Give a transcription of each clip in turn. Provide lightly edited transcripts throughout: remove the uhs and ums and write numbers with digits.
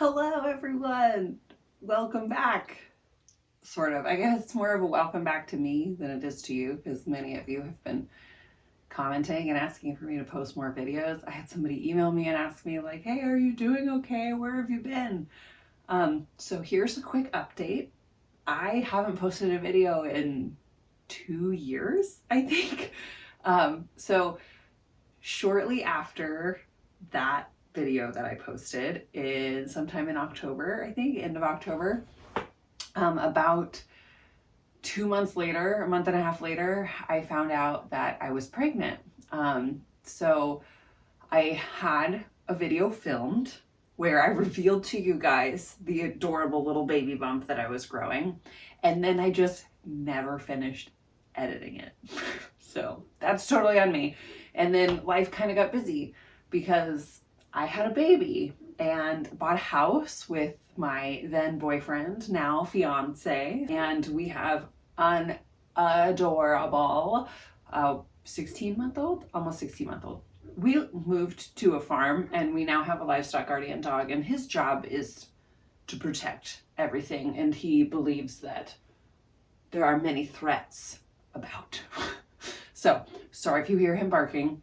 Hello everyone! Welcome back. Sort of. I guess it's more of a welcome back to me than it is to you, because many of you have been commenting and asking for me to post more videos. I had somebody email me and ask me like, hey, are you doing okay? Where have you been? So here's a quick update. I haven't posted a video in 2 years, I think. So shortly after that video that I posted is sometime in October, I think, end of October. About 2 months later, a month and a half later, I found out that I was pregnant. So I had a video filmed where I revealed to you guys the adorable little baby bump that I was growing. And then I just never finished editing it. So that's totally on me. And then life kind of got busy because I had a baby and bought a house with my then boyfriend, now fiance, and we have an adorable 16-month-old, almost 16-month-old. We moved to a farm and we now have a livestock guardian dog, and his job is to protect everything, and he believes that there are many threats about. So, sorry if you hear him barking.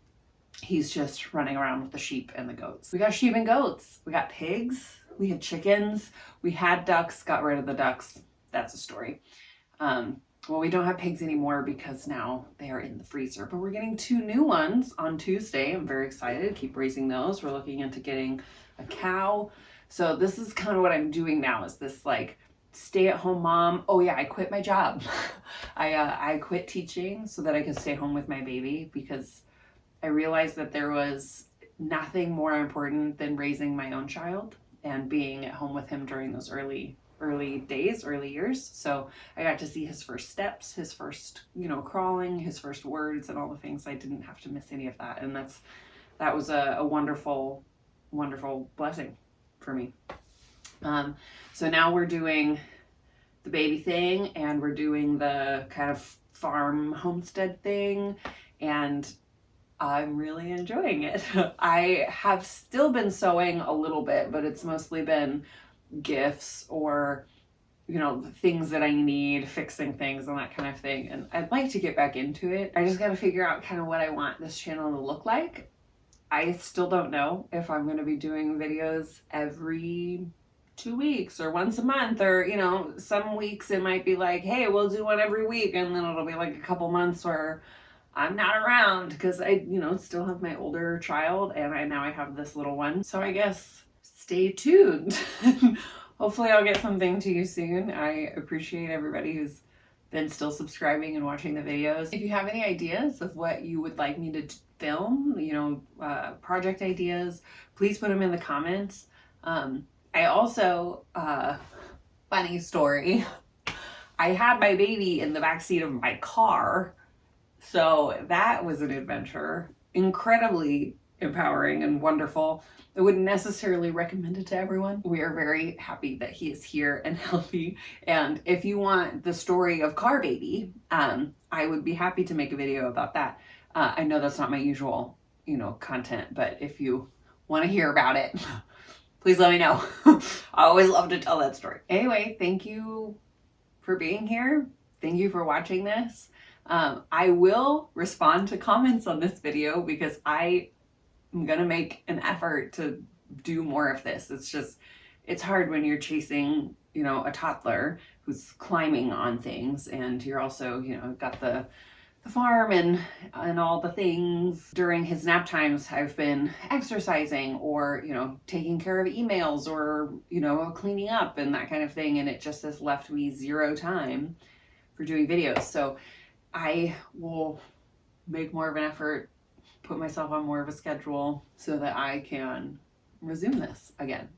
He's just running around with the sheep and the goats. We got sheep and goats. We got pigs. We had chickens. We had ducks, got rid of the ducks. That's a story. Well, we don't have pigs anymore because now they are in the freezer, but we're getting 2 new ones on Tuesday. I'm very excited. Keep raising those. We're looking into getting a cow. So this is kind of what I'm doing now, is this like stay-at-home mom. Oh yeah, I quit my job. I quit teaching so that I could stay home with my baby, because I realized that there was nothing more important than raising my own child and being at home with him during those early days, early years. So I got to see his first steps, his first, crawling, his first words, and all the things. I didn't have to miss any of that. And that was a wonderful, wonderful blessing for me. So now we're doing the baby thing, and we're doing the kind of farm homestead thing, and I'm really enjoying it. I have still been sewing a little bit, but it's mostly been gifts or, things that I need, fixing things and that kind of thing. And I'd like to get back into it. I just got to figure out kind of what I want this channel to look like. I still don't know if I'm going to be doing videos every 2 weeks or once a month, or, some weeks it might be like, hey, we'll do one every week. And then it'll be like a couple months where I'm not around because I, still have my older child, and now I have this little one. So I guess stay tuned. Hopefully I'll get something to you soon. I appreciate everybody who's been still subscribing and watching the videos. If you have any ideas of what you would like me to film, project ideas, please put them in the comments. I also, funny story, I had my baby in the backseat of my car. So that was an adventure, incredibly empowering and wonderful. I wouldn't necessarily recommend it to everyone. We are very happy that he is here and healthy. And if you want the story of Car Baby, I would be happy to make a video about that. I know that's not my usual, content, but if you want to hear about it, please let me know. I always love to tell that story. Anyway, thank you for being here. Thank you for watching this. I will respond to comments on this video because I am going to make an effort to do more of this. It's hard when you're chasing, a toddler who's climbing on things, and you're also, got the farm and all the things. During his nap times, I've been exercising or, taking care of emails or, cleaning up and that kind of thing. And it just has left me 0 time for doing videos. So I will make more of an effort, put myself on more of a schedule so that I can resume this again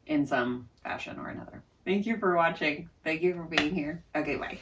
in some fashion or another. Thank you for watching. Thank you for being here. Okay, bye.